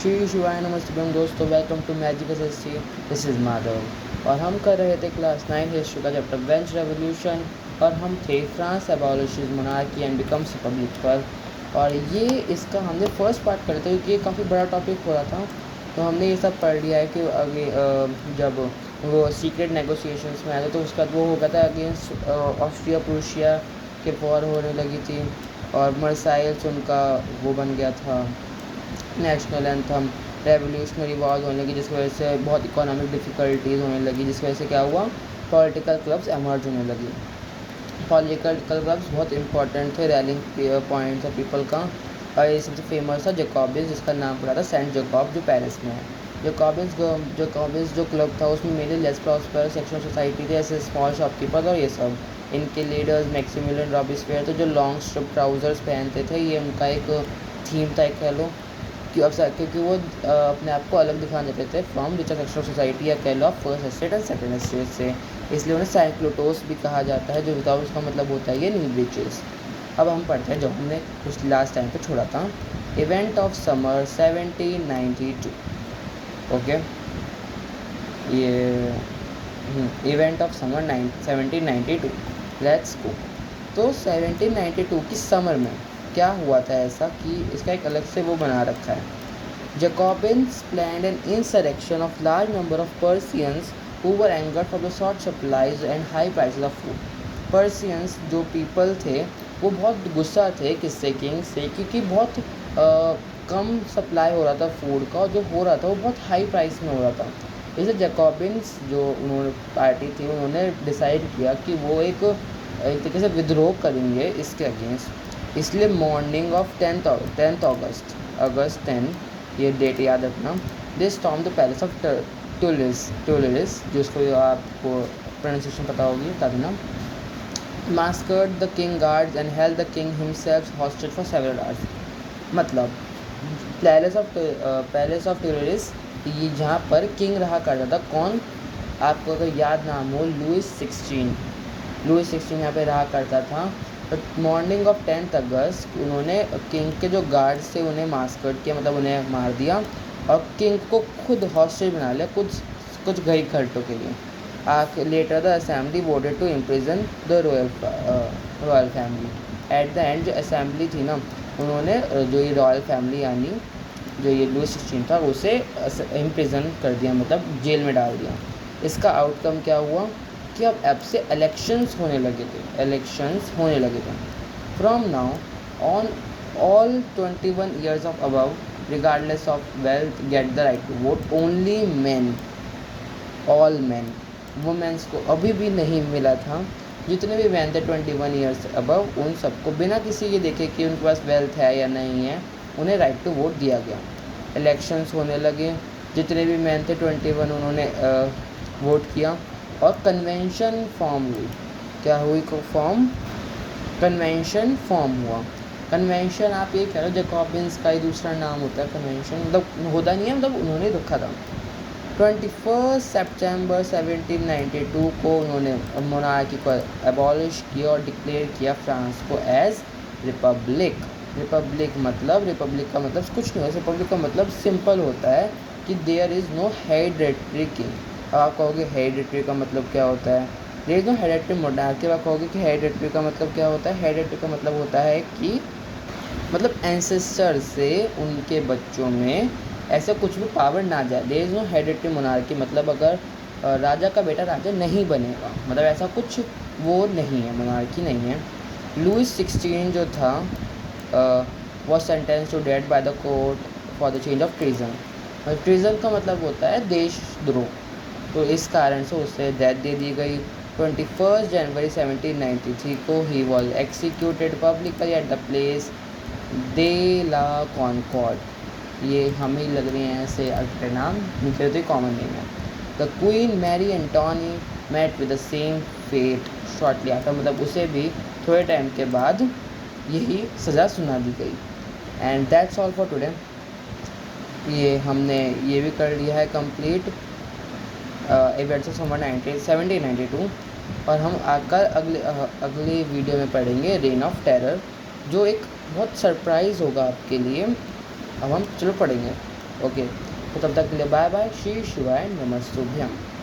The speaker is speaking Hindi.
श्री शिवाय नमस्ते दोस्तों, welcome to magic SSC. This is Madhav और हम कर रहे थे क्लास 9 हिस्ट्री का चैप्टर फ्रेंच रेवोल्यूशन और हम थे France abolishes monarchy and becomes republic पर। और ये इसका हमने फर्स्ट पार्ट कर थे क्योंकि ये काफ़ी बड़ा टॉपिक हो रहा था, तो हमने ये सब पढ़ लिया है कि आगे जब वो सीक्रेट नेगोशिएशंस में आया था तो उसका वो हो गया था अगेंस्ट ऑस्ट्रिया प्रूशिया के वॉर होने लगी थी और मर्साइल्स उनका वो बन गया था नेशनल एंथम। रेवोल्यूशनरी वॉर्स होने लगी जिसकी वजह से बहुत इकोनॉमिक डिफ़िकल्टीज़ होने लगी, जिसकी वजह से क्या हुआ, पॉलिटिकल क्लब्स एमर्ज होने लगी। पॉलिटिकल क्लब्स बहुत इंपॉर्टेंट थे, रैलिंग पॉइंट्स ऑफ पीपल का। और ये सबसे फेमस था जैकोबिन्स, जिसका नाम पड़ा था सेंट जैकोब जो पेरिस में है। जैकोबिन्स जो क्लब था उसमें mainly less prosper section society थे, ऐसे स्मॉल शॉपकीपर्स और ये सब। इनके लीडर्स मैक्सिमिलियन रॉबिस्फेयर थे जो लॉन्ग स्ट्रिप ट्राउजर्स पहनते थे, ये उनका एक थीम था, एक कह लो क्योंकि वो अपने आप को अलग दिखाना चाहते थे from richer section of society या कह लो आप first estate and second estate से, इसलिए उन्हें साइक्लोटोस भी कहा जाता है, जो विदाउट उसका मतलब होता है ये न्यू ब्रिचेस। अब हम पढ़ते हैं जो हमने कुछ लास्ट टाइम पे छोड़ा था। Event of summer 1792। ओके, ये event of summer 1792। Let's go. तो 1792 की समर में क्या हुआ था ऐसा कि इसका एक अलग से वो बना रखा है। Jacobins planned an insurrection of large number of Persians who were angered for the short supplies and high prices of food. Persians जो people थे वो बहुत गुस्सा थे किससे, किंग से, क्योंकि बहुत कम सप्लाई हो रहा था फूड का और जो हो रहा था वो बहुत हाई प्राइस में हो रहा था। इसलिए जैकोबिन्स जो उन्होंने पार्टी थी उन्होंने डिसाइड किया कि वो एक तरीके से विद्रोह करेंगे इसके अगेंस्ट। इसलिए मॉर्निंग ऑफ 10th अगस्त 10, ये डेट याद रखना। This storm the palace of Tuileries, जिसको आपको प्रोनाउंसिएशन पता होगी बता देना। Massacred the king guards and held the king himself hostage for several hours. मतलब पैलेस ऑफ टुलिस, ये जहाँ पर किंग रहा करता था, कौन आपको अगर याद नाम हो, लुइस 16 यहाँ पे रहा करता था। बट मॉर्निंग ऑफ 10th अगस्त उन्होंने किंग के जो गार्ड्स थे उन्हें मास्कर्ड किया, मतलब उन्हें मार दिया और किंग को खुद हॉस्टेज बना लिया कुछ घंटों के लिए। Later the assembly voted to imprison the royal family. At the end जो असेंबली थी ना, उन्होंने जो ये रॉयल फैमिली यानी जो ये लुइस 16 था उसे इम्प्रिजन कर दिया, मतलब जेल में डाल दिया। इसका आउटकम क्या हुआ कि अब से इलेक्शंस होने लगे थे। From now on all 21 years of above regardless of wealth get the right to vote. Only man, all man, womens को अभी भी नहीं मिला था। जितने भी मैन थे 21 ईयर्स अबव, उन सबको बिना किसी ये देखे कि उनके पास वेल्थ है या नहीं है, उन्हें राइट टू वोट दिया गया। इलेक्शंस होने लगे, जितने भी मैन थे 21 उन्होंने वोट किया और कन्वेंशन फॉर्म हुई। क्या हुई कन्वेंशन फॉर्म हुआ। कन्वेंशन आप ये कह रहे हो जैकोबिन्स का ही दूसरा नाम होता है कन्वेंशन, मतलब होता नहीं है, मतलब उन्होंने रखा था। 21 सितंबर 1792 को उन्होंने मोनार्की को एबॉलिश किया और डिक्लेयर किया फ्रांस को एज रिपब्लिक। रिपब्लिक का मतलब कुछ नहीं है, रिपब्लिक का मतलब सिंपल होता है कि there is no hereditary king. अब आप कहोगे हेरेडिटरी का मतलब क्या होता है, there is no hereditary monarchy. आप कहोगे कि हेरेडिटरी का मतलब क्या होता है, हेरेडिटरी का मतलब होता है कि मतलब एंसेस्टर से उनके बच्चों में ऐसा कुछ भी पावर ना जाए। There is no hereditary monarchy, मतलब अगर राजा का बेटा राजा नहीं बनेगा, मतलब ऐसा कुछ वो नहीं है, मोनार्की नहीं है। लुइस 16 जो था was sentence to death by the court for the change of treason. Treason का मतलब होता है देशद्रोह, तो इस कारण से उसे डेथ दे दी गई। 21 जनवरी 1793 को ही was executed publicly at the place de la Concorde. ये हम ही लग रहे हैं ऐसे अल्टर नाम, नीचे तो कॉमन नेम है। The queen Mary Antoinette met with the same fate shortly after, मतलब उसे भी थोड़े टाइम के बाद यही सज़ा सुना दी गई। And that's all for today. ये हमने ये भी कर लिया है कंप्लीट इवेंट्स ऑफ समर 1792। और हम आकर अगले वीडियो में पढ़ेंगे रेन ऑफ टेरर, जो एक बहुत सरप्राइज़ होगा आपके लिए। अब हम चलो पढ़ेंगे। ओके, तो तब तक के लिए बाय बाय, श्री शिवाय नमस्तुभ्यम।